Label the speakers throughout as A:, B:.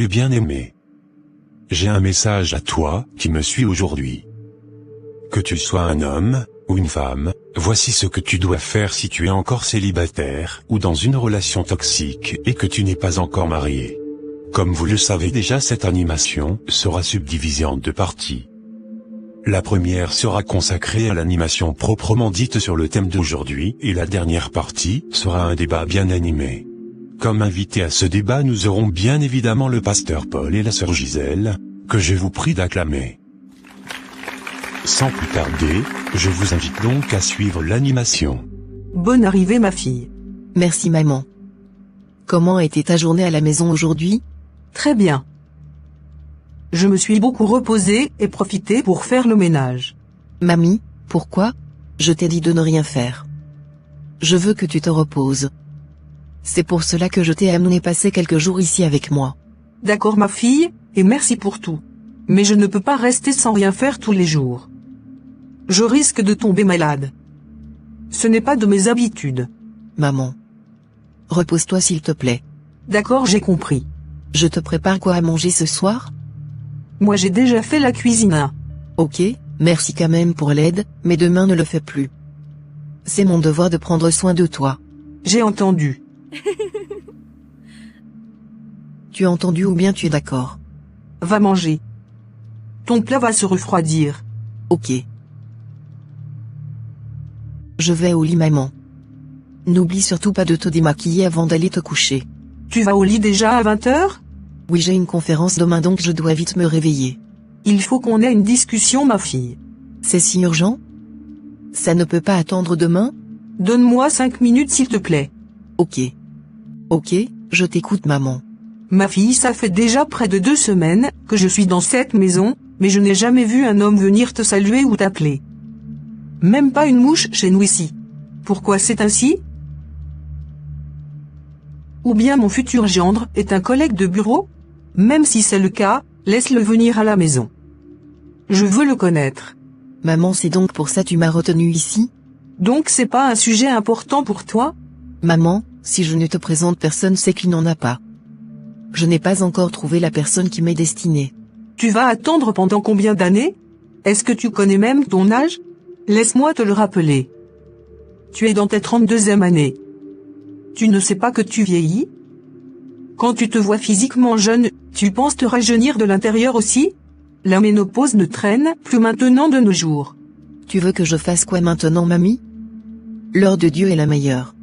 A: Salut bien-aimé. J'ai un message à toi, qui me suis aujourd'hui. Que tu sois un homme, ou une femme, voici ce que tu dois faire si tu es encore célibataire, ou dans une relation toxique, et que tu n'es pas encore marié. Comme vous le savez déjà, cette animation sera subdivisée en 2 parties. La première sera consacrée à l'animation proprement dite sur le thème d'aujourd'hui, et la dernière partie sera un débat bien animé. Comme invité à ce débat, nous aurons bien évidemment le pasteur Paul et la sœur Gisèle, que je vous prie d'acclamer. Sans plus tarder, je vous invite donc à suivre l'animation.
B: Bonne arrivée ma fille.
C: Merci maman. Comment était ta journée à la maison aujourd'hui?
B: Très bien. Je me suis beaucoup reposée et profité pour faire le ménage.
C: Mamie, pourquoi? Je t'ai dit de ne rien faire. Je veux que tu te reposes. C'est pour cela que je t'ai amené passer quelques jours ici avec moi.
B: D'accord ma fille, et merci pour tout. Mais je ne peux pas rester sans rien faire tous les jours. Je risque de tomber malade. Ce n'est pas de mes habitudes.
C: Maman. Repose-toi s'il te plaît.
B: D'accord, j'ai compris.
C: Je te prépare quoi à manger ce soir?
B: Moi j'ai déjà fait la cuisine.
C: Ok, merci quand même pour l'aide, mais demain ne le fais plus. C'est mon devoir de prendre soin de toi.
B: J'ai entendu.
C: Tu as entendu ou bien tu es d'accord?
B: Va manger. Ton plat va se refroidir.
C: Ok. Je vais au lit maman. N'oublie surtout pas de te démaquiller avant d'aller te coucher.
B: Tu vas au lit déjà à 20h?
C: Oui, j'ai une conférence demain donc je dois vite me réveiller.
B: Il faut qu'on ait une discussion ma fille.
C: C'est si urgent? Ça ne peut pas attendre demain?
B: Donne-moi 5 minutes s'il te plaît.
C: Ok. Ok, je t'écoute maman.
B: Ma fille, ça fait déjà près de 2 semaines que je suis dans cette maison, mais je n'ai jamais vu un homme venir te saluer ou t'appeler. Même pas une mouche chez nous ici. Pourquoi c'est ainsi? Ou bien mon futur gendre est un collègue de bureau? Même si c'est le cas, laisse-le venir à la maison. Je veux le connaître.
C: Maman, c'est donc pour ça tu m'as retenu ici?
B: Donc c'est pas un sujet important pour toi?
C: Maman, si je ne te présente personne c'est qu'il n'en a pas. Je n'ai pas encore trouvé la personne qui m'est destinée.
B: Tu vas attendre pendant combien d'années? Est-ce que tu connais même ton âge? Laisse-moi te le rappeler. Tu es dans tes 32e année. Tu ne sais pas que tu vieillis? Quand tu te vois physiquement jeune, tu penses te rajeunir de l'intérieur aussi? La ménopause ne traîne plus maintenant de nos jours.
C: Tu veux que je fasse quoi maintenant mamie? L'heure de Dieu est la meilleure.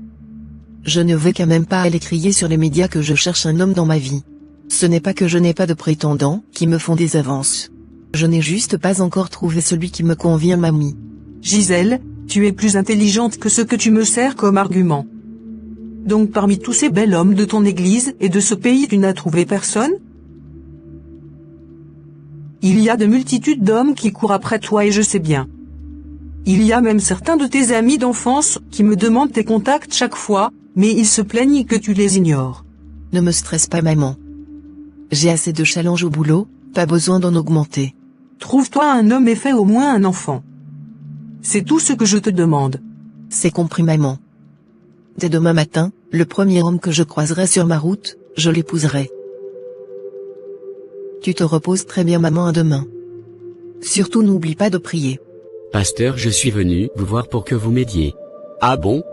C: Je ne vais quand même pas aller crier sur les médias que je cherche un homme dans ma vie. Ce n'est pas que je n'ai pas de prétendants qui me font des avances. Je n'ai juste pas encore trouvé celui qui me convient mamie.
B: Gisèle, tu es plus intelligente que ce que tu me sers comme argument. Donc parmi tous ces bels hommes de ton église et de ce pays tu n'as trouvé personne? Il y a de multitudes d'hommes qui courent après toi et je sais bien. Il y a même certains de tes amis d'enfance qui me demandent tes contacts chaque fois, mais ils se plaignent que tu les ignores.
C: Ne me stresse pas maman. J'ai assez de challenges au boulot, pas besoin d'en augmenter.
B: Trouve-toi un homme et fais au moins un enfant. C'est tout ce que je te demande.
C: C'est compris maman. Dès demain matin, le premier homme que je croiserai sur ma route, je l'épouserai. Tu te reposes très bien maman, à demain. Surtout n'oublie pas de prier.
D: Pasteur, je suis venu vous voir pour que vous m'aidiez. Ah bon?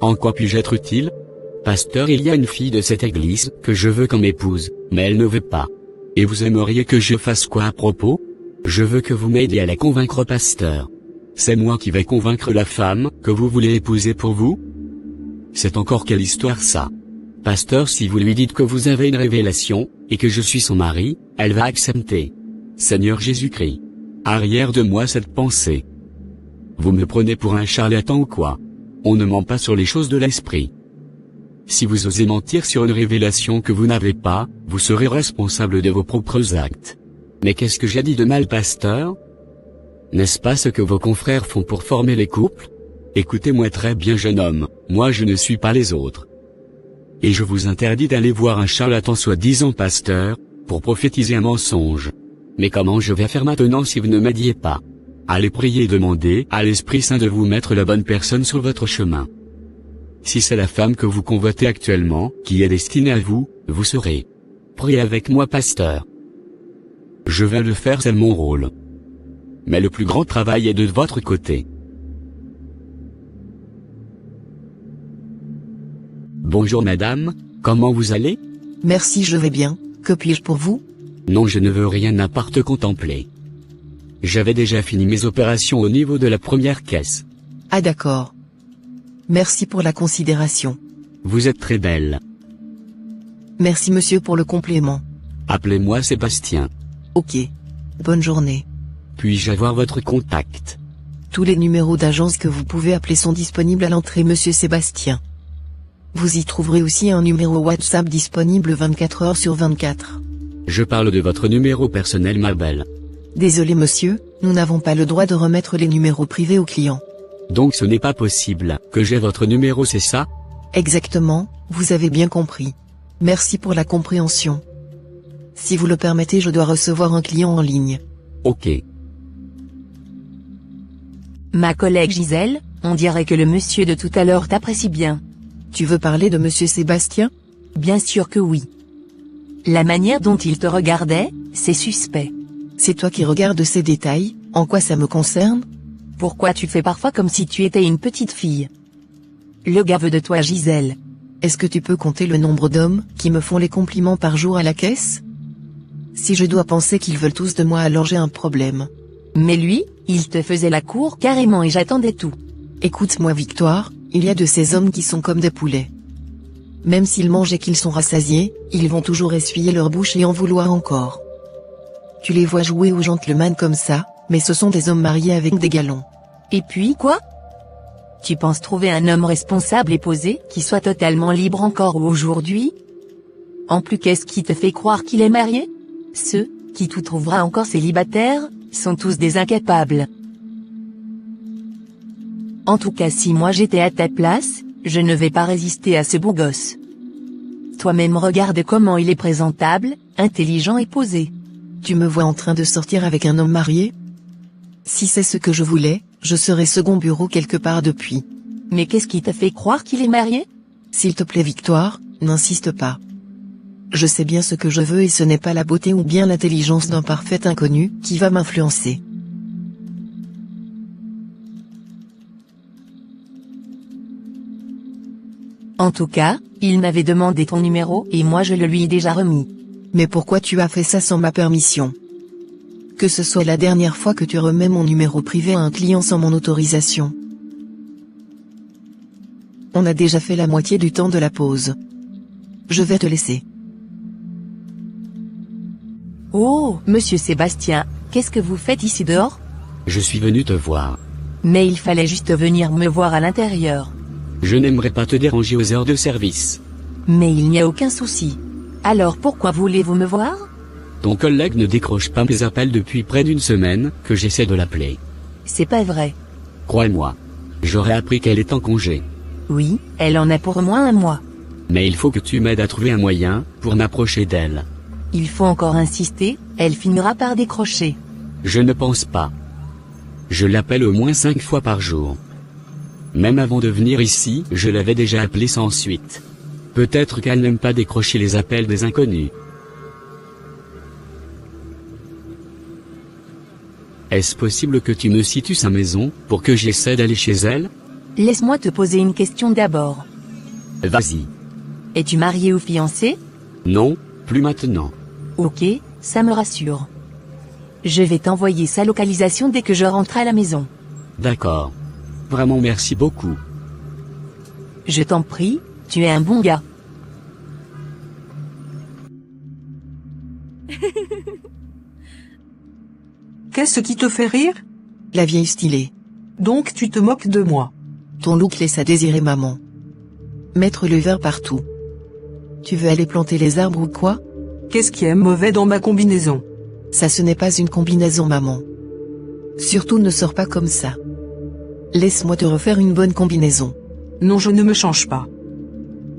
D: En quoi puis-je être utile? Pasteur, il y a une fille de cette église que je veux comme épouse, mais elle ne veut pas. Et vous aimeriez que je fasse quoi à propos? Je veux que vous m'aidiez à la convaincre, pasteur. C'est moi qui vais convaincre la femme que vous voulez épouser pour vous? C'est encore quelle histoire ça? Pasteur, si vous lui dites que vous avez une révélation, et que je suis son mari, elle va accepter. Seigneur Jésus-Christ. Arrière de moi cette pensée. Vous me prenez pour un charlatan ou quoi? On ne ment pas sur les choses de l'esprit. Si vous osez mentir sur une révélation que vous n'avez pas, vous serez responsable de vos propres actes. Mais qu'est-ce que j'ai dit de mal, pasteur? N'est-ce pas ce que vos confrères font pour former les couples? Écoutez-moi très bien, jeune homme, moi je ne suis pas les autres. Et je vous interdis d'aller voir un charlatan soi-disant pasteur, pour prophétiser un mensonge. Mais comment je vais faire maintenant si vous ne m'aidiez pas? Allez prier et demander à l'Esprit Saint de vous mettre la bonne personne sur votre chemin. Si c'est la femme que vous convoitez actuellement, qui est destinée à vous, vous serez Priez avec moi, pasteur. Je vais le faire, c'est mon rôle. Mais le plus grand travail est de votre côté. Bonjour madame, comment vous allez?
C: Merci, je vais bien. Que puis-je pour vous?
D: Non, je ne veux rien à part te contempler. J'avais déjà fini mes opérations au niveau de la première caisse.
C: Ah d'accord. Merci pour la considération.
D: Vous êtes très belle.
C: Merci monsieur pour le complément.
D: Appelez-moi Sébastien.
C: Ok. Bonne journée.
D: Puis-je avoir votre contact?
C: Tous les numéros d'agence que vous pouvez appeler sont disponibles à l'entrée, monsieur Sébastien. Vous y trouverez aussi un numéro WhatsApp disponible 24 heures sur 24.
D: Je parle de votre numéro personnel, ma belle.
C: Désolé monsieur, nous n'avons pas le droit de remettre les numéros privés aux clients.
D: Donc ce n'est pas possible que j'ai votre numéro, c'est ça?
C: Exactement, vous avez bien compris. Merci pour la compréhension. Si vous le permettez, je dois recevoir un client en ligne.
D: Ok.
E: Ma collègue Gisèle, on dirait que le monsieur de tout à l'heure t'apprécie bien.
C: Tu veux parler de monsieur Sébastien?
E: Bien sûr que oui. La manière dont il te regardait, c'est suspect.
C: C'est toi qui regardes ces détails, en quoi ça me concerne?
E: Pourquoi tu fais parfois comme si tu étais une petite fille? Le gars veut de toi, Gisèle.
C: Est-ce que tu peux compter le nombre d'hommes qui me font les compliments par jour à la caisse? Si je dois penser qu'ils veulent tous de moi, alors j'ai un problème.
E: Mais lui, il te faisait la cour carrément et j'attendais tout.
C: Écoute-moi Victoire, il y a de ces hommes qui sont comme des poulets. Même s'ils mangent et qu'ils sont rassasiés, ils vont toujours essuyer leur bouche et en vouloir encore. Tu les vois jouer aux gentleman comme ça, mais ce sont des hommes mariés avec des galons.
E: Et puis quoi? Tu penses trouver un homme responsable et posé, qui soit totalement libre encore aujourd'hui? En plus, qu'est-ce qui te fait croire qu'il est marié? Ceux, qui tout trouvera encore célibataire, sont tous des incapables. En tout cas, si moi j'étais à ta place, je ne vais pas résister à ce beau gosse. Toi-même regarde comment il est présentable, intelligent et posé.
C: Tu me vois en train de sortir avec un homme marié? Si c'est ce que je voulais, je serais second bureau quelque part depuis.
E: Mais qu'est-ce qui te fait croire qu'il est marié?
C: S'il te plaît Victoire, n'insiste pas. Je sais bien ce que je veux et ce n'est pas la beauté ou bien l'intelligence d'un parfait inconnu qui va m'influencer.
E: En tout cas, il m'avait demandé ton numéro et moi je le lui ai déjà remis.
C: Mais pourquoi tu as fait ça sans ma permission? Que ce soit la dernière fois que tu remets mon numéro privé à un client sans mon autorisation. On a déjà fait la moitié du temps de la pause. Je vais te laisser.
E: Oh, monsieur Sébastien, qu'est-ce que vous faites ici dehors?
D: Je suis venu te voir.
E: Mais il fallait juste venir me voir à l'intérieur.
D: Je n'aimerais pas te déranger aux heures de service.
E: Mais il n'y a aucun souci. Alors pourquoi voulez-vous me voir?
D: Ton collègue ne décroche pas mes appels depuis près d'une semaine que j'essaie de l'appeler.
E: C'est pas vrai.
D: Crois-moi. J'aurais appris qu'elle est en congé.
E: Oui, elle en a pour au moins un mois.
D: Mais il faut que tu m'aides à trouver un moyen pour m'approcher d'elle.
E: Il faut encore insister, elle finira par décrocher.
D: Je ne pense pas. Je l'appelle au moins 5 fois par jour. Même avant de venir ici, je l'avais déjà appelée sans suite. Peut-être qu'elle n'aime pas décrocher les appels des inconnus. Est-ce possible que tu me situes sa maison, pour que j'essaie d'aller chez elle?
E: Laisse-moi te poser une question d'abord.
D: Vas-y.
E: Es-tu marié ou fiancé?
D: Non, plus maintenant.
E: Ok, ça me rassure. Je vais t'envoyer sa localisation dès que je rentre à la maison.
D: D'accord. Vraiment merci beaucoup.
E: Je t'en prie, tu es un bon gars.
B: Qu'est-ce qui te fait rire?
C: La vieille stylée.
B: Donc tu te moques de moi.
C: Ton look laisse à désirer maman. Mettre le verre partout. Tu veux aller planter les arbres ou quoi?
B: Qu'est-ce qui est mauvais dans ma combinaison?
C: Ça, ce n'est pas une combinaison maman. Surtout ne sors pas comme ça. Laisse-moi te refaire une bonne combinaison.
B: Non, je ne me change pas.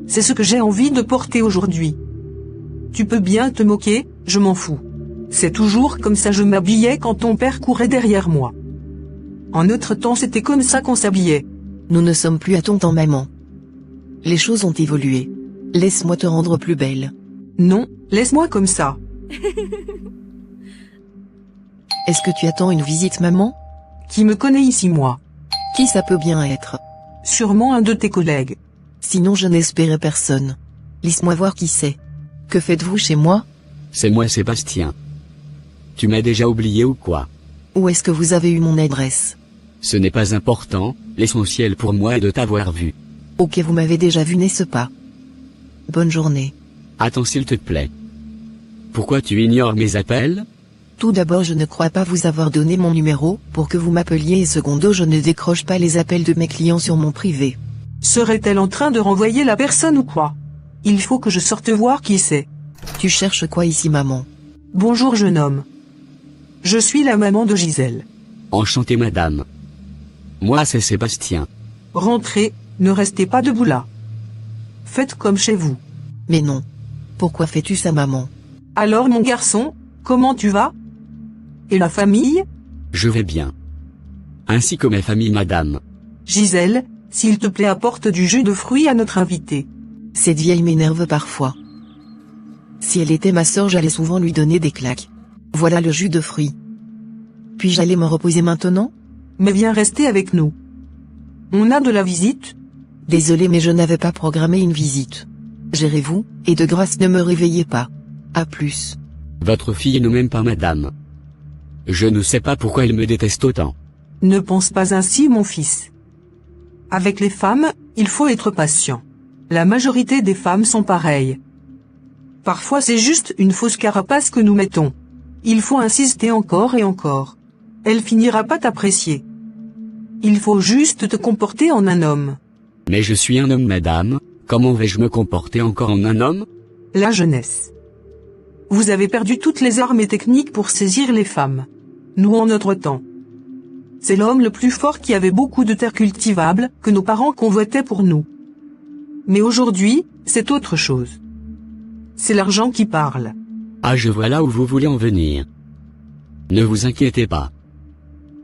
B: C'est ce que j'ai envie de porter aujourd'hui. Tu peux bien te moquer, je m'en fous. C'est toujours comme ça je m'habillais quand ton père courait derrière moi. En notre temps c'était comme ça qu'on s'habillait.
C: Nous ne sommes plus à ton temps maman. Les choses ont évolué. Laisse-moi te rendre plus belle.
B: Non, Laisse-moi comme ça.
C: Est-ce que tu attends une visite, maman?
B: Qui me connaît ici, moi?
C: Qui ça peut bien être?
B: Sûrement un de tes collègues.
C: Sinon je n'espérais personne. Laisse-moi voir qui c'est. Que faites-vous chez moi?
D: C'est moi Sébastien. Tu m'as déjà oublié ou quoi?
C: Où est-ce que vous avez eu mon adresse?
D: Ce n'est pas important, l'essentiel pour moi est de t'avoir vu.
C: Ok, vous m'avez déjà vu, n'est-ce pas? Bonne journée.
D: Attends s'il te plaît. Pourquoi tu ignores mes appels?
C: Tout d'abord, je ne crois pas vous avoir donné mon numéro pour que vous m'appeliez, et secondo, je ne décroche pas les appels de mes clients sur mon privé.
B: Serait-elle en train de renvoyer la personne ou quoi? Il faut que je sorte voir qui c'est.
C: Tu cherches quoi ici, maman?
B: Bonjour jeune homme. Je suis la maman de Gisèle.
D: Enchanté madame. Moi c'est Sébastien.
B: Rentrez, ne restez pas debout là. Faites comme chez vous.
C: Mais non. Pourquoi fais-tu ça, maman?
B: Alors mon garçon, comment tu vas? Et la famille?
D: Je vais bien. Ainsi que ma famille madame.
B: Gisèle, s'il te plaît apporte du jus de fruits à notre invité.
C: Cette vieille m'énerve parfois. Si elle était ma sœur, j'allais souvent lui donner des claques. Voilà le jus de fruits. Puis-je aller me reposer maintenant?
B: Mais viens rester avec nous. On a de la visite?
C: Désolé, mais je n'avais pas programmé une visite. Gérez-vous, et de grâce ne me réveillez pas. À plus.
D: Votre fille ne m'aime pas madame. Je ne sais pas pourquoi elle me déteste autant.
B: Ne pense pas ainsi mon fils. Avec les femmes, il faut être patient. La majorité des femmes sont pareilles. Parfois c'est juste une fausse carapace que nous mettons. Il faut insister encore et encore. Elle finira pas t'apprécier. Il faut juste te comporter en un homme.
D: Mais je suis un homme madame, comment vais-je me comporter encore en un homme?
B: La jeunesse. Vous avez perdu toutes les armes et techniques pour saisir les femmes. Nous en notre temps. C'est l'homme le plus fort qui avait beaucoup de terres cultivables que nos parents convoitaient pour nous. Mais aujourd'hui, c'est autre chose. C'est l'argent qui parle.
D: Ah, je vois là où vous voulez en venir. Ne vous inquiétez pas.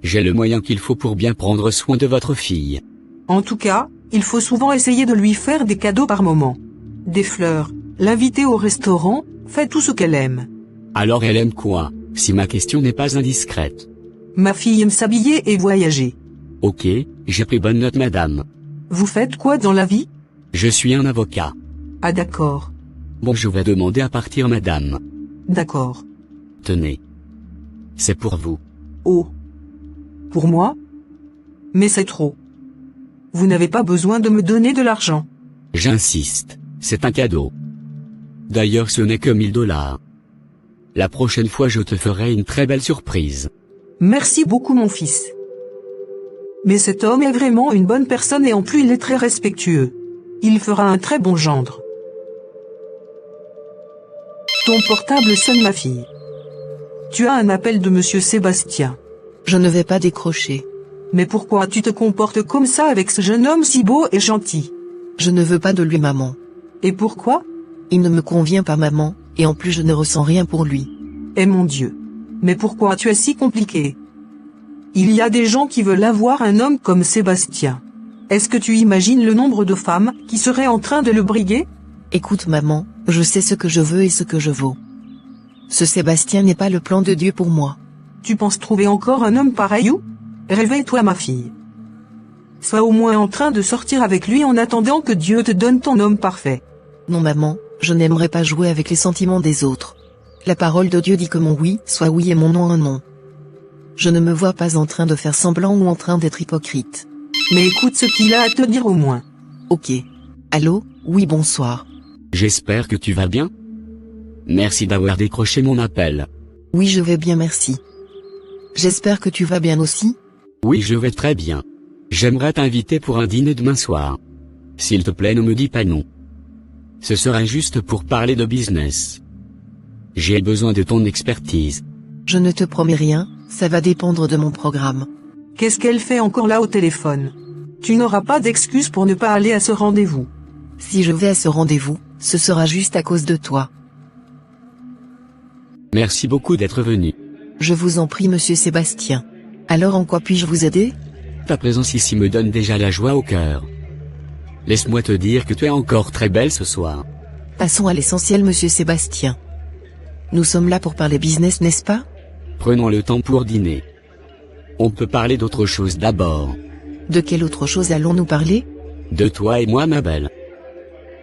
D: J'ai le moyen qu'il faut pour bien prendre soin de votre fille.
B: En tout cas, il faut souvent essayer de lui faire des cadeaux par moment. Des fleurs, l'inviter au restaurant, fait tout ce qu'elle aime.
D: Alors elle aime quoi, si ma question n'est pas indiscrète?
B: Ma fille aime s'habiller et voyager.
D: Ok, j'ai pris bonne note madame.
B: Vous faites quoi dans la vie?
D: Je suis un avocat.
B: Ah d'accord.
D: Bon, je vais demander à partir madame.
B: D'accord.
D: Tenez. C'est pour vous.
B: Oh. Pour moi? Mais c'est trop. Vous n'avez pas besoin de me donner de l'argent.
D: J'insiste, c'est un cadeau. D'ailleurs ce n'est que 1000 $. La prochaine fois je te ferai une très belle surprise.
B: Merci beaucoup mon fils. Mais cet homme est vraiment une bonne personne et en plus il est très respectueux. Il fera un très bon gendre. Ton portable sonne ma fille. Tu as un appel de monsieur Sébastien.
C: Je ne vais pas décrocher.
B: Mais pourquoi tu te comportes comme ça avec ce jeune homme si beau et gentil?
C: Je ne veux pas de lui, maman.
B: Et pourquoi?
C: Il ne me convient pas, maman, et en plus je ne ressens rien pour lui.
B: Eh mon Dieu. Mais pourquoi tu es si compliqué? Il y a des gens qui veulent avoir un homme comme Sébastien. Est-ce que tu imagines le nombre de femmes qui seraient en train de le briguer?
C: Écoute, maman, je sais ce que je veux et ce que je vaux. Ce Sébastien n'est pas le plan de Dieu pour moi.
B: Tu penses trouver encore un homme pareil ou? Réveille-toi ma fille. Sois au moins en train de sortir avec lui en attendant que Dieu te donne ton homme parfait.
C: Non maman, je n'aimerais pas jouer avec les sentiments des autres. La parole de Dieu dit que mon oui soit oui et mon non un non. Je ne me vois pas en train de faire semblant ou en train d'être hypocrite.
B: Mais écoute ce qu'il a à te dire au moins.
C: Ok. Allô? Oui, bonsoir.
D: J'espère que tu vas bien. Merci d'avoir décroché mon appel.
C: Oui, je vais bien, merci. J'espère que tu vas bien aussi.
D: Oui, je vais très bien. J'aimerais t'inviter pour un dîner demain soir. S'il te plaît, ne me dis pas non. Ce sera juste pour parler de business. J'ai besoin de ton expertise.
C: Je ne te promets rien, ça va dépendre de mon programme.
B: Qu'est-ce qu'elle fait encore là au téléphone? Tu n'auras pas d'excuse pour ne pas aller à ce rendez-vous.
C: Si je vais à ce rendez-vous, ce sera juste à cause de toi.
D: Merci beaucoup d'être venu.
C: Je vous en prie, monsieur Sébastien. Alors en quoi puis-je vous aider?
D: Ta présence ici me donne déjà la joie au cœur. Laisse-moi te dire que tu es encore très belle ce soir.
C: Passons à l'essentiel, monsieur Sébastien. Nous sommes là pour parler business, n'est-ce pas?
D: Prenons le temps pour dîner. On peut parler d'autre chose d'abord.
C: De quelle autre chose allons-nous parler?
D: De toi et moi, ma belle.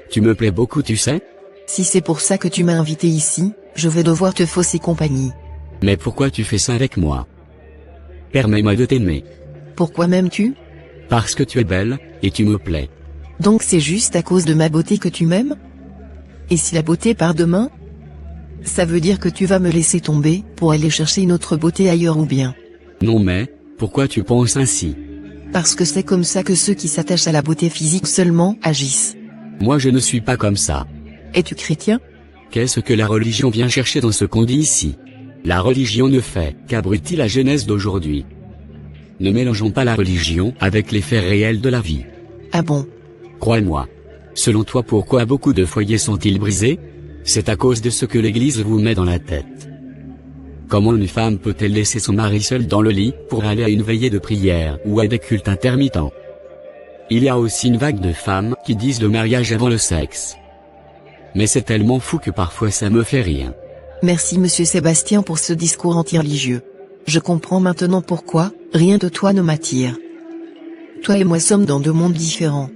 D: Tu me plais beaucoup, tu sais?
C: Si c'est pour ça que tu m'as invité ici, je vais devoir te fausser compagnie.
D: Mais pourquoi tu fais ça avec moi? Permets-moi de t'aimer.
C: Pourquoi m'aimes-tu?
D: Parce que tu es belle, et tu me plais.
C: Donc c'est juste à cause de ma beauté que tu m'aimes? Et si la beauté part demain? Ça veut dire que tu vas me laisser tomber, pour aller chercher une autre beauté ailleurs ou bien?
D: Non mais, pourquoi tu penses ainsi?
C: Parce que c'est comme ça que ceux qui s'attachent à la beauté physique seulement agissent.
D: Moi je ne suis pas comme ça.
C: Es-tu chrétien?
D: Qu'est-ce que la religion vient chercher dans ce qu'on dit ici? La religion ne fait qu'abrutir la jeunesse d'aujourd'hui. Ne mélangeons pas la religion avec les faits réels de la vie.
C: Ah bon?
D: Crois-moi. Selon toi, pourquoi beaucoup de foyers sont-ils brisés? C'est à cause de ce que l'Église vous met dans la tête. Comment une femme peut-elle laisser son mari seul dans le lit pour aller à une veillée de prière ou à des cultes intermittents? Il y a aussi une vague de femmes qui disent le mariage avant le sexe. Mais c'est tellement fou que parfois ça me fait rire.
C: Merci monsieur Sébastien pour ce discours anti-religieux. Je comprends maintenant pourquoi, rien de toi ne m'attire. Toi et moi sommes dans deux mondes différents.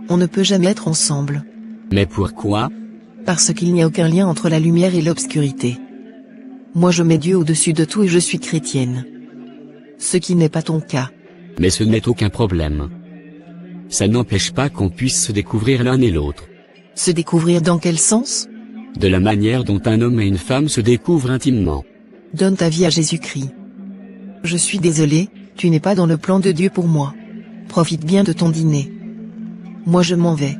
C: On ne peut jamais être ensemble.
D: Mais pourquoi?
C: Parce qu'il n'y a aucun lien entre la lumière et l'obscurité. Moi je mets Dieu au-dessus de tout et je suis chrétienne. Ce qui n'est pas ton cas.
D: Mais ce n'est aucun problème. Ça n'empêche pas qu'on puisse se découvrir l'un et l'autre.
C: Se découvrir dans quel sens?
D: De la manière dont un homme et une femme se découvrent intimement.
C: Donne ta vie à Jésus-Christ. Je suis désolé, tu n'es pas dans le plan de Dieu pour moi. Profite bien de ton dîner. Moi je m'en vais.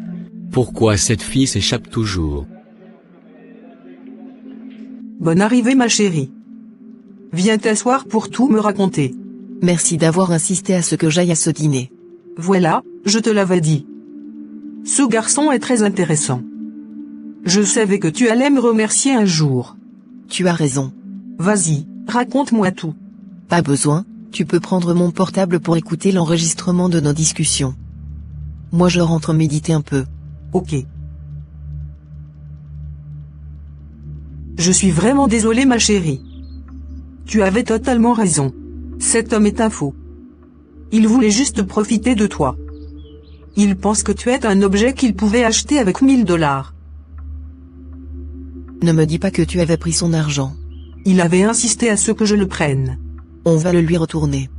D: Pourquoi cette fille s'échappe toujours?
B: Bonne arrivée ma chérie. Viens t'asseoir pour tout me raconter.
C: Merci d'avoir insisté à ce que j'aille à ce dîner.
B: Voilà, je te l'avais dit. Ce garçon est très intéressant. Je savais que tu allais me remercier un jour.
C: Tu as raison.
B: Vas-y, raconte-moi tout.
C: Pas besoin, tu peux prendre mon portable pour écouter l'enregistrement de nos discussions. Moi je rentre méditer un peu.
B: Ok. Je suis vraiment désolé ma chérie. Tu avais totalement raison. Cet homme est un faux. Il voulait juste profiter de toi. Il pense que tu es un objet qu'il pouvait acheter avec 1000 $.
C: Ne me dis pas que tu avais pris son argent.
B: Il avait insisté à ce que je le prenne.
C: On va le lui retourner.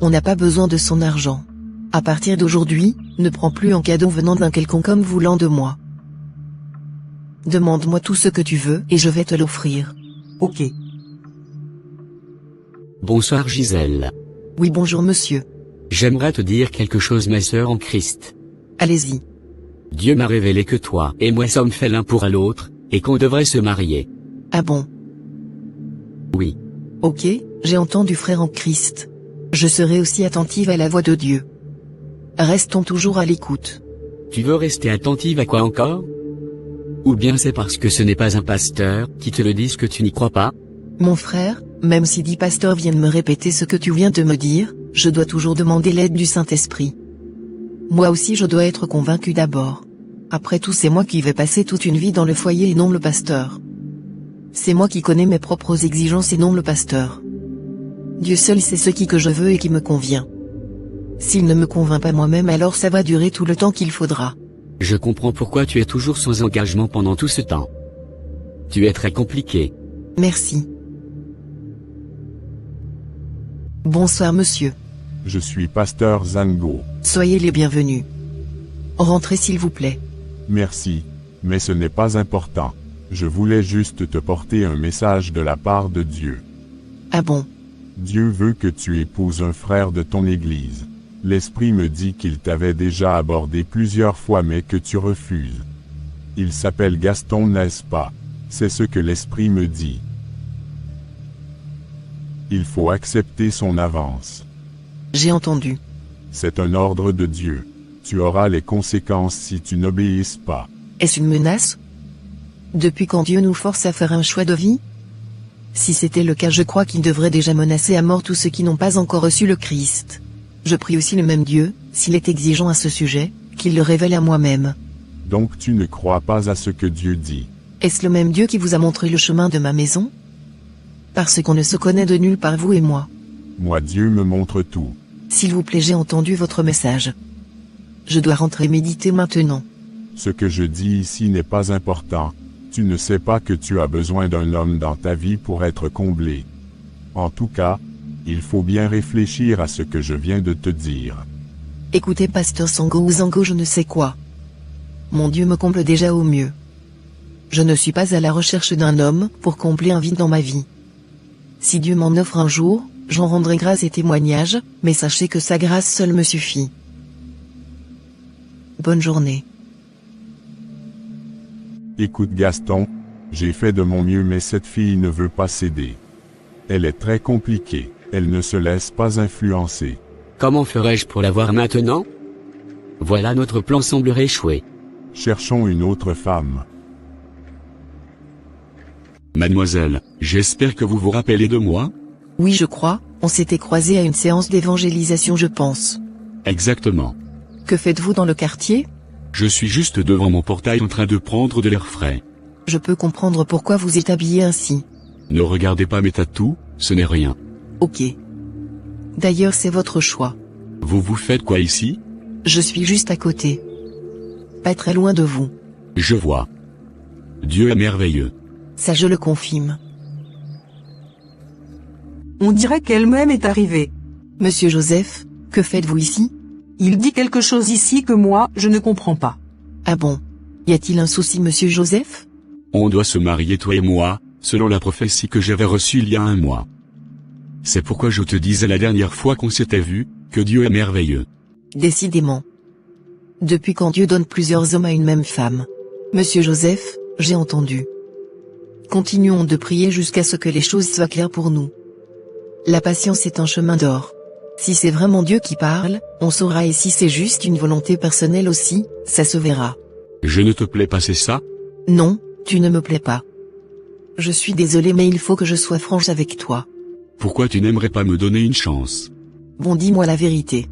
C: On n'a pas besoin de son argent. À partir d'aujourd'hui, ne prends plus en cadeau venant d'un quelconque homme voulant de moi. Demande-moi tout ce que tu veux et je vais te l'offrir.
B: Ok.
D: Bonsoir Gisèle.
C: Oui bonjour monsieur.
D: J'aimerais te dire quelque chose ma sœur en Christ.
C: Allez-y.
D: Dieu m'a révélé que toi et moi sommes faits l'un pour l'autre, et qu'on devrait se marier.
C: Ah bon?
D: Oui.
C: Ok, j'ai entendu frère en Christ. Je serai aussi attentive à la voix de Dieu. Restons toujours à l'écoute.
D: Tu veux rester attentive à quoi encore? Ou bien c'est parce que ce n'est pas un pasteur qui te le dise que tu n'y crois pas?
C: Mon frère, même si 10 pasteurs viennent me répéter ce que tu viens de me dire, je dois toujours demander l'aide du Saint-Esprit. Moi aussi je dois être convaincu d'abord. Après tout c'est moi qui vais passer toute une vie dans le foyer et non le pasteur. C'est moi qui connais mes propres exigences et non le pasteur. Dieu seul sait ce que je veux et qui me convient. S'il ne me convainc pas moi-même alors ça va durer tout le temps qu'il faudra.
D: Je comprends pourquoi tu es toujours sans engagement pendant tout ce temps. Tu es très compliqué.
C: Merci. Bonsoir monsieur.
F: Je suis pasteur Zango.
C: Soyez les bienvenus. Rentrez s'il vous plaît.
F: Merci, mais ce n'est pas important. Je voulais juste te porter un message de la part de Dieu.
C: Ah bon?
F: Dieu veut que tu épouses un frère de ton église. L'Esprit me dit qu'il t'avait déjà abordé plusieurs fois mais que tu refuses. Il s'appelle Gaston, n'est-ce pas? C'est ce que l'Esprit me dit. Il faut accepter son avance.
C: J'ai entendu.
F: C'est un ordre de Dieu. Tu auras les conséquences si tu n'obéisses pas.
C: Est-ce une menace? Depuis quand Dieu nous force à faire un choix de vie? Si c'était le cas je crois qu'il devrait déjà menacer à mort tous ceux qui n'ont pas encore reçu le Christ. Je prie aussi le même Dieu, s'il est exigeant à ce sujet, qu'il le révèle à moi-même.
F: Donc tu ne crois pas à ce que Dieu dit.
C: Est-ce le même Dieu qui vous a montré le chemin de ma maison? Parce qu'on ne se connaît de nulle part vous et moi.
F: Moi Dieu me montre tout.
C: S'il vous plaît, j'ai entendu votre message. Je dois rentrer méditer maintenant.
F: Ce que je dis ici n'est pas important. Tu ne sais pas que tu as besoin d'un homme dans ta vie pour être comblé. En tout cas, il faut bien réfléchir à ce que je viens de te dire.
C: Écoutez, pasteur Sango ou Zango, je ne sais quoi. Mon Dieu me comble déjà au mieux. Je ne suis pas à la recherche d'un homme pour combler un vide dans ma vie. Si Dieu m'en offre un jour, j'en rendrai grâce et témoignage, mais sachez que sa grâce seule me suffit. Bonne journée.
F: Écoute Gaston, j'ai fait de mon mieux mais cette fille ne veut pas céder. Elle est très compliquée, elle ne se laisse pas influencer.
D: Comment ferais-je pour la voir maintenant? Voilà, notre plan semblerait échouer.
F: Cherchons une autre femme.
D: Mademoiselle, j'espère que vous vous rappelez de moi?
C: Oui, je crois, on s'était croisés à une séance d'évangélisation, je pense.
D: Exactement.
C: Que faites-vous dans le quartier?
D: Je suis juste devant mon portail en train de prendre de l'air frais.
C: Je peux comprendre pourquoi vous êtes habillé ainsi.
D: Ne regardez pas mes tatous, ce n'est rien.
C: Ok. D'ailleurs, c'est votre choix.
D: Vous faites quoi ici?
C: Je suis juste à côté. Pas très loin de vous.
D: Je vois. Dieu est merveilleux.
C: Ça, je le confirme.
B: On dirait qu'elle-même est arrivée.
C: Monsieur Joseph, que faites-vous ici?
B: Il dit quelque chose ici que moi, je ne comprends pas.
C: Ah bon? Y a-t-il un souci, monsieur Joseph?
D: On doit se marier toi et moi, selon la prophétie que j'avais reçue il y a un mois. C'est pourquoi je te disais la dernière fois qu'on s'était vu, que Dieu est merveilleux.
C: Décidément. Depuis quand Dieu donne plusieurs hommes à une même femme? Monsieur Joseph, j'ai entendu. Continuons de prier jusqu'à ce que les choses soient claires pour nous. La patience est un chemin d'or. Si c'est vraiment Dieu qui parle, on saura, et si c'est juste une volonté personnelle aussi, ça se verra.
D: Je ne te plais pas, c'est ça?
C: Non, tu ne me plais pas. Je suis désolé, mais il faut que je sois franche avec toi.
D: Pourquoi tu n'aimerais pas me donner une chance?
C: Bon, dis-moi la vérité.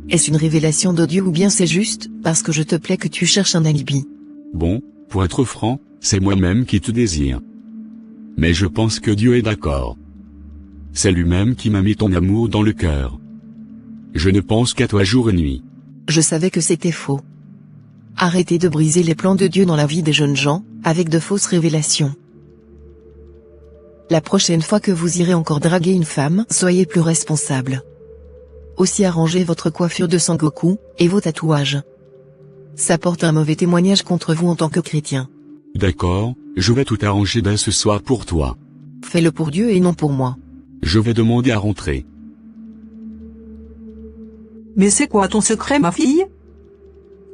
C: Est-ce une révélation de Dieu ou bien c'est juste parce que je te plais que tu cherches un alibi?
D: Bon, pour être franc, c'est moi-même qui te désire. Mais je pense que Dieu est d'accord. C'est lui-même qui m'a mis ton amour dans le cœur. Je ne pense qu'à toi jour et nuit.
C: Je savais que c'était faux. Arrêtez de briser les plans de Dieu dans la vie des jeunes gens, avec de fausses révélations. La prochaine fois que vous irez encore draguer une femme, soyez plus responsable. Aussi arrangez votre coiffure de Sangoku, et vos tatouages. Ça porte un mauvais témoignage contre vous en tant que chrétien.
D: D'accord, je vais tout arranger dès ce soir pour toi.
C: Fais-le pour Dieu et non pour moi.
D: Je vais demander à rentrer.
B: Mais c'est quoi ton secret, ma fille?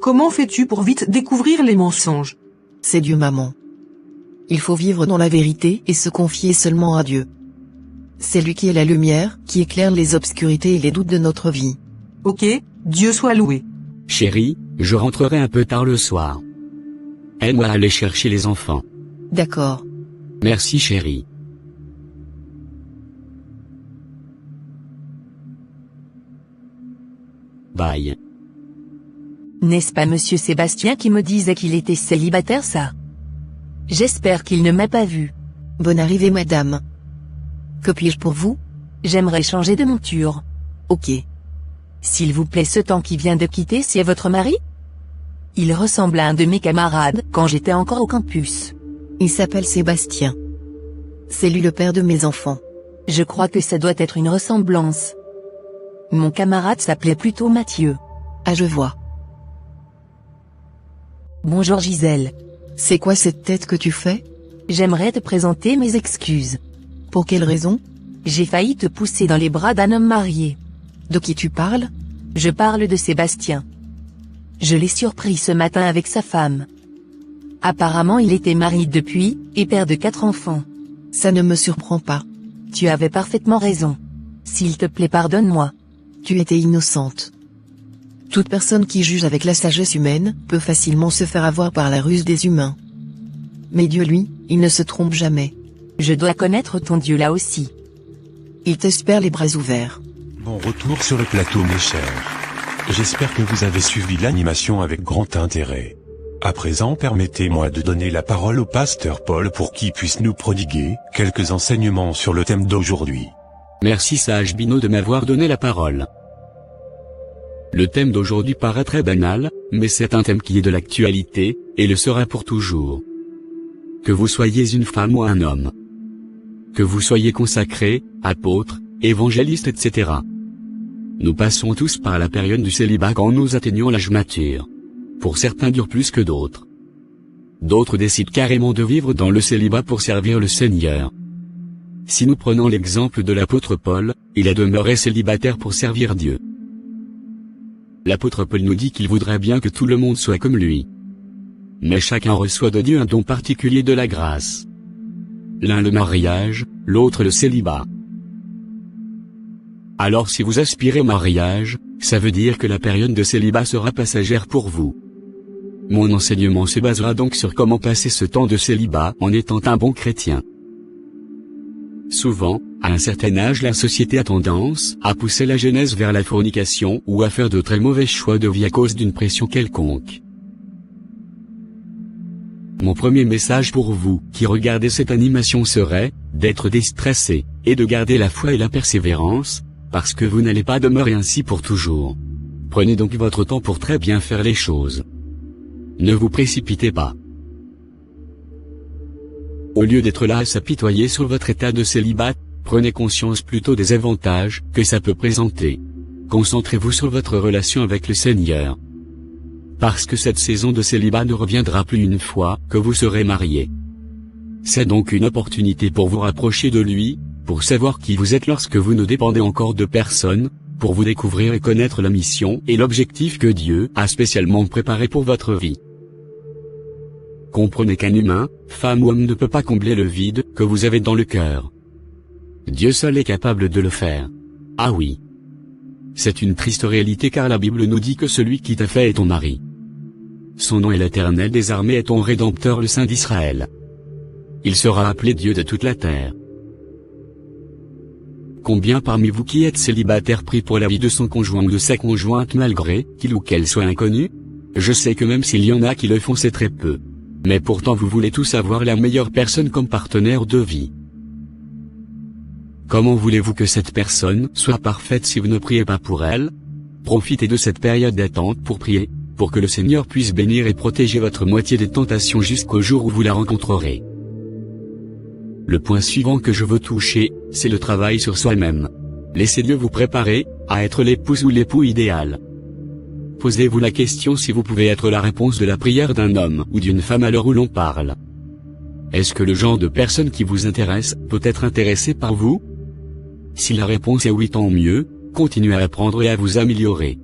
B: Comment fais-tu pour vite découvrir les mensonges?
C: C'est Dieu, maman. Il faut vivre dans la vérité et se confier seulement à Dieu. C'est lui qui est la lumière, qui éclaire les obscurités et les doutes de notre vie.
B: Ok, Dieu soit loué.
D: Chérie, je rentrerai un peu tard le soir. Aide-moi à aller chercher les enfants.
C: D'accord.
D: Merci chérie. Bye.
E: N'est-ce pas monsieur Sébastien qui me disait qu'il était célibataire, ça? J'espère qu'il ne m'a pas vu.
C: Bonne arrivée, madame. Que puis-je pour vous?
E: J'aimerais changer de monture.
C: Ok.
E: S'il vous plaît, ce temps qui vient de quitter, c'est votre mari? Il ressemble à un de mes camarades, quand j'étais encore au campus.
C: Il s'appelle Sébastien. C'est lui le père de mes enfants.
E: Je crois que ça doit être une ressemblance. Mon camarade s'appelait plutôt Mathieu.
C: Ah, je vois.
E: Bonjour Gisèle.
C: C'est quoi cette tête que tu fais?
E: J'aimerais te présenter mes excuses.
C: Pour quelle raison?
E: J'ai failli te pousser dans les bras d'un homme marié.
C: De qui tu parles?
E: Je parle de Sébastien. Je l'ai surpris ce matin avec sa femme. Apparemment il était marié depuis, et père de 4 enfants.
C: Ça ne me surprend pas.
E: Tu avais parfaitement raison. S'il te plaît, pardonne-moi.
C: Tu étais innocente. Toute personne qui juge avec la sagesse humaine peut facilement se faire avoir par la ruse des humains. Mais Dieu, lui, il ne se trompe jamais.
E: Je dois connaître ton Dieu là aussi.
C: Il t'espère les bras ouverts.
A: Bon retour sur le plateau mes chers. J'espère que vous avez suivi l'animation avec grand intérêt. À présent, permettez-moi de donner la parole au pasteur Paul pour qu'il puisse nous prodiguer quelques enseignements sur le thème d'aujourd'hui.
D: Merci sage Bino de m'avoir donné la parole. Le thème d'aujourd'hui paraît très banal, mais c'est un thème qui est de l'actualité, et le sera pour toujours. Que vous soyez une femme ou un homme. Que vous soyez consacré, apôtre, évangéliste, etc. Nous passons tous par la période du célibat quand nous atteignons l'âge mature. Pour certains dure plus que d'autres. D'autres décident carrément de vivre dans le célibat pour servir le Seigneur. Si nous prenons l'exemple de l'apôtre Paul, il a demeuré célibataire pour servir Dieu. L'apôtre Paul nous dit qu'il voudrait bien que tout le monde soit comme lui. Mais chacun reçoit de Dieu un don particulier de la grâce. L'un le mariage, l'autre le célibat. Alors si vous aspirez au mariage, ça veut dire que la période de célibat sera passagère pour vous. Mon enseignement se basera donc sur comment passer ce temps de célibat en étant un bon chrétien. Souvent, à un certain âge, la société a tendance à pousser la jeunesse vers la fornication ou à faire de très mauvais choix de vie à cause d'une pression quelconque. Mon premier message pour vous qui regardez cette animation serait d'être déstressé et de garder la foi et la persévérance, parce que vous n'allez pas demeurer ainsi pour toujours. Prenez donc votre temps pour très bien faire les choses. Ne vous précipitez pas. Au lieu d'être là à s'apitoyer sur votre état de célibat, prenez conscience plutôt des avantages que ça peut présenter. Concentrez-vous sur votre relation avec le Seigneur. Parce que cette saison de célibat ne reviendra plus une fois que vous serez marié. C'est donc une opportunité pour vous rapprocher de lui, pour savoir qui vous êtes lorsque vous ne dépendez encore de personne, pour vous découvrir et connaître la mission et l'objectif que Dieu a spécialement préparé pour votre vie. Comprenez qu'un humain, femme ou homme ne peut pas combler le vide que vous avez dans le cœur. Dieu seul est capable de le faire. Ah oui. C'est une triste réalité car la Bible nous dit que celui qui t'a fait est ton mari. Son nom est l'Éternel des armées et ton Rédempteur le Saint d'Israël. Il sera appelé Dieu de toute la terre. Combien parmi vous qui êtes célibataire prie pour la vie de son conjoint ou de sa conjointe malgré qu'il ou qu'elle soit inconnu? Je sais que même s'il y en a qui le font c'est très peu. Mais pourtant vous voulez tous avoir la meilleure personne comme partenaire de vie. Comment voulez-vous que cette personne soit parfaite si vous ne priez pas pour elle? Profitez de cette période d'attente pour prier, pour que le Seigneur puisse bénir et protéger votre moitié des tentations jusqu'au jour où vous la rencontrerez. Le point suivant que je veux toucher, c'est le travail sur soi-même. Laissez Dieu vous préparer à être l'épouse ou l'époux idéal. Posez-vous la question si vous pouvez être la réponse de la prière d'un homme ou d'une femme à l'heure où l'on parle. Est-ce que le genre de personne qui vous intéresse peut être intéressé par vous? Si la réponse est oui, tant mieux, continuez à apprendre et à vous améliorer.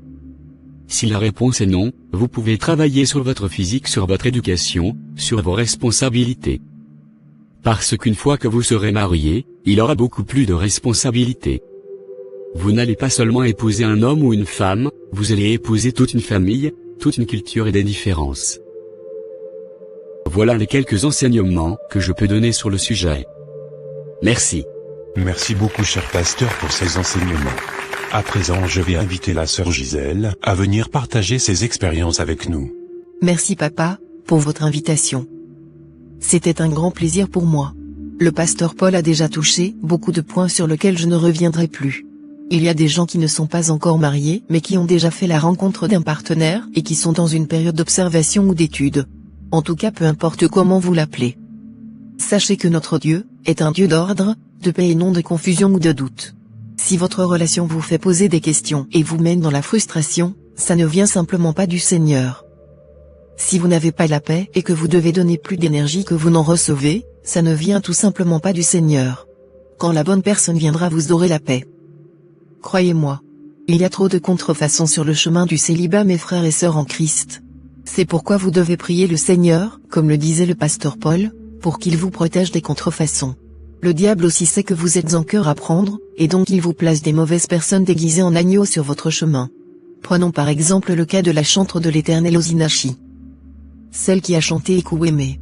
D: Si la réponse est non, vous pouvez travailler sur votre physique, sur votre éducation, sur vos responsabilités. Parce qu'une fois que vous serez marié, il aura beaucoup plus de responsabilités. Vous n'allez pas seulement épouser un homme ou une femme, vous allez épouser toute une famille, toute une culture et des différences. Voilà les quelques enseignements que je peux donner sur le sujet. Merci.
A: Merci beaucoup cher pasteur pour ces enseignements. À présent je vais inviter la sœur Gisèle à venir partager ses expériences avec nous.
C: Merci papa, pour votre invitation. C'était un grand plaisir pour moi. Le pasteur Paul a déjà touché beaucoup de points sur lesquels je ne reviendrai plus. Il y a des gens qui ne sont pas encore mariés mais qui ont déjà fait la rencontre d'un partenaire et qui sont dans une période d'observation ou d'étude. En tout cas peu importe comment vous l'appelez. Sachez que notre Dieu est un Dieu d'ordre, de paix et non de confusion ou de doute. Si votre relation vous fait poser des questions et vous mène dans la frustration, ça ne vient simplement pas du Seigneur. Si vous n'avez pas la paix et que vous devez donner plus d'énergie que vous n'en recevez, ça ne vient tout simplement pas du Seigneur. Quand la bonne personne viendra vous aurez la paix. Croyez-moi. Il y a trop de contrefaçons sur le chemin du célibat mes frères et sœurs en Christ. C'est pourquoi vous devez prier le Seigneur, comme le disait le pasteur Paul, pour qu'il vous protège des contrefaçons. Le diable aussi sait que vous êtes en cœur à prendre, et donc il vous place des mauvaises personnes déguisées en agneaux sur votre chemin. Prenons par exemple le cas de la chantre de l'Éternel Ozinachi. Celle qui a chanté Ekuweme.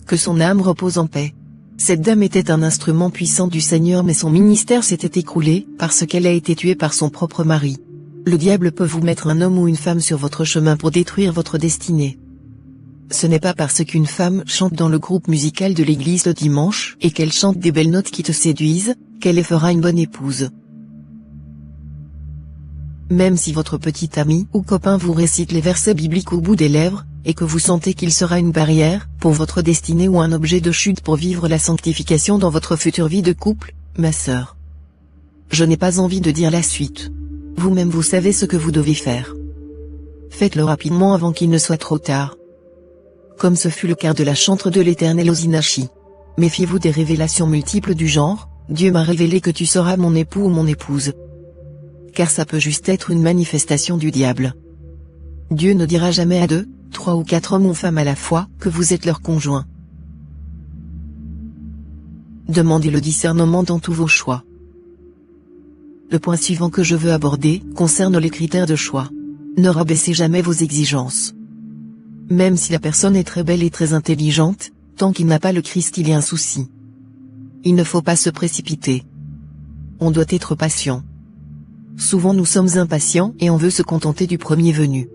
C: Que son âme repose en paix. Cette dame était un instrument puissant du Seigneur mais son ministère s'était écroulé parce qu'elle a été tuée par son propre mari. Le diable peut vous mettre un homme ou une femme sur votre chemin pour détruire votre destinée. Ce n'est pas parce qu'une femme chante dans le groupe musical de l'église le dimanche et qu'elle chante des belles notes qui te séduisent, qu'elle fera une bonne épouse. Même si votre petit ami ou copain vous récite les versets bibliques au bout des lèvres, et que vous sentez qu'il sera une barrière pour votre destinée ou un objet de chute pour vivre la sanctification dans votre future vie de couple, ma sœur. Je n'ai pas envie de dire la suite. Vous-même vous savez ce que vous devez faire. Faites-le rapidement avant qu'il ne soit trop tard. Comme ce fut le cas de la chantre de l'Éternel aux Inachi. Méfiez-vous des révélations multiples du genre, Dieu m'a révélé que tu seras mon époux ou mon épouse. Car ça peut juste être une manifestation du diable. Dieu ne dira jamais à 2, 3 ou 4 hommes ou femmes à la fois que vous êtes leur conjoint. Demandez le discernement dans tous vos choix. Le point suivant que je veux aborder concerne les critères de choix. Ne rabaissez jamais vos exigences. Même si la personne est très belle et très intelligente, tant qu'il n'a pas le Christ il y a un souci. Il ne faut pas se précipiter. On doit être patient. Souvent nous sommes impatients et on veut se contenter du premier venu.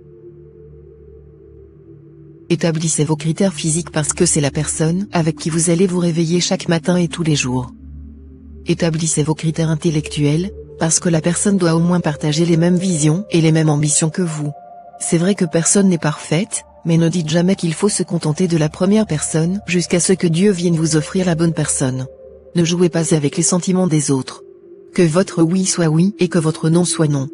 C: Établissez vos critères physiques parce que c'est la personne avec qui vous allez vous réveiller chaque matin et tous les jours. Établissez vos critères intellectuels, parce que la personne doit au moins partager les mêmes visions et les mêmes ambitions que vous. C'est vrai que personne n'est parfaite, mais ne dites jamais qu'il faut se contenter de la première personne jusqu'à ce que Dieu vienne vous offrir la bonne personne. Ne jouez pas avec les sentiments des autres. Que votre oui soit oui et que votre non soit non.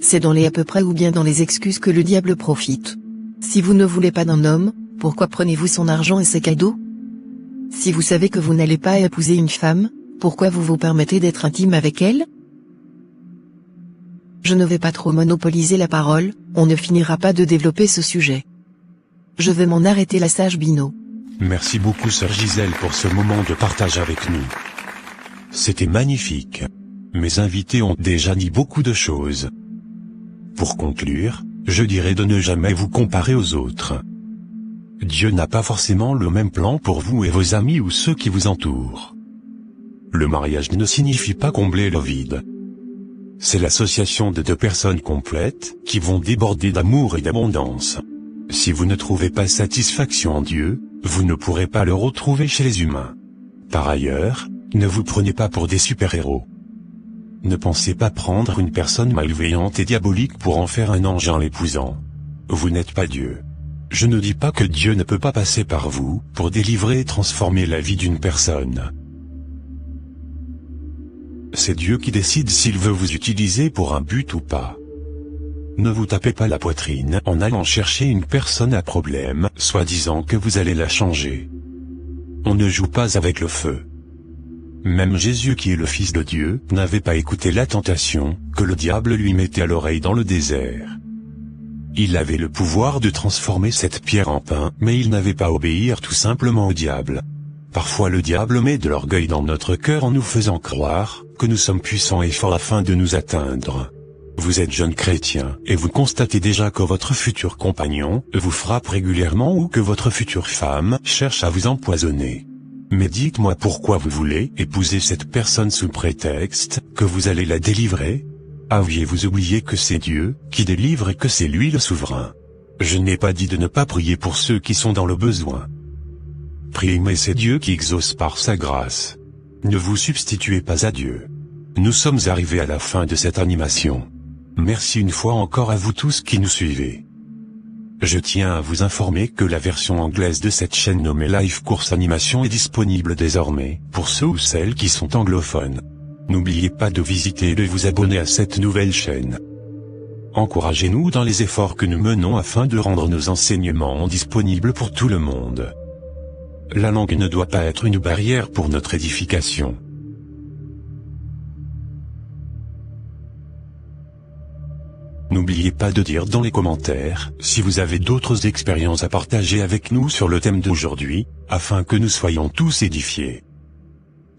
C: C'est dans les à peu près ou bien dans les excuses que le diable profite. Si vous ne voulez pas d'un homme, pourquoi prenez-vous son argent et ses cadeaux? Si vous savez que vous n'allez pas épouser une femme, pourquoi vous vous permettez d'être intime avec elle? Je ne vais pas trop monopoliser la parole, on ne finira pas de développer ce sujet. Je vais m'en arrêter là, sage Bino.
A: Merci beaucoup sœur Gisèle pour ce moment de partage avec nous. C'était magnifique. Mes invités ont déjà dit beaucoup de choses. Pour conclure, je dirais de ne jamais vous comparer aux autres. Dieu n'a pas forcément le même plan pour vous et vos amis ou ceux qui vous entourent. Le mariage ne signifie pas combler le vide. C'est l'association de deux personnes complètes, qui vont déborder d'amour et d'abondance. Si vous ne trouvez pas satisfaction en Dieu, vous ne pourrez pas le retrouver chez les humains. Par ailleurs, ne vous prenez pas pour des super-héros. Ne pensez pas prendre une personne malveillante et diabolique pour en faire un ange en l'épousant. Vous n'êtes pas Dieu. Je ne dis pas que Dieu ne peut pas passer par vous, pour délivrer et transformer la vie d'une personne. C'est Dieu qui décide s'il veut vous utiliser pour un but ou pas. Ne vous tapez pas la poitrine en allant chercher une personne à problème, soi-disant que vous allez la changer. On ne joue pas avec le feu. Même Jésus qui est le Fils de Dieu, n'avait pas écouté la tentation, que le diable lui mettait à l'oreille dans le désert. Il avait le pouvoir de transformer cette pierre en pain, mais il n'avait pas obéir tout simplement au diable. Parfois le diable met de l'orgueil dans notre cœur en nous faisant croire que nous sommes puissants et forts afin de nous atteindre. Vous êtes jeune chrétien, et vous constatez déjà que votre futur compagnon vous frappe régulièrement ou que votre future femme cherche à vous empoisonner. Mais dites-moi pourquoi vous voulez épouser cette personne sous prétexte que vous allez la délivrer? Aviez-vous oublié que c'est Dieu qui délivre et que c'est lui le souverain? Je n'ai pas dit de ne pas prier pour ceux qui sont dans le besoin. Priez, mais c'est Dieu qui exauce par sa grâce. Ne vous substituez pas à Dieu. Nous sommes arrivés à la fin de cette animation. Merci une fois encore à vous tous qui nous suivez. Je tiens à vous informer que la version anglaise de cette chaîne nommée Live Course Animation est disponible désormais, pour ceux ou celles qui sont anglophones. N'oubliez pas de visiter et de vous abonner à cette nouvelle chaîne. Encouragez-nous dans les efforts que nous menons afin de rendre nos enseignements disponibles pour tout le monde. La langue ne doit pas être une barrière pour notre édification. N'oubliez pas de dire dans les commentaires si vous avez d'autres expériences à partager avec nous sur le thème d'aujourd'hui, afin que nous soyons tous édifiés.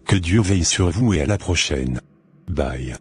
A: Que Dieu veille sur vous et à la prochaine. Bye.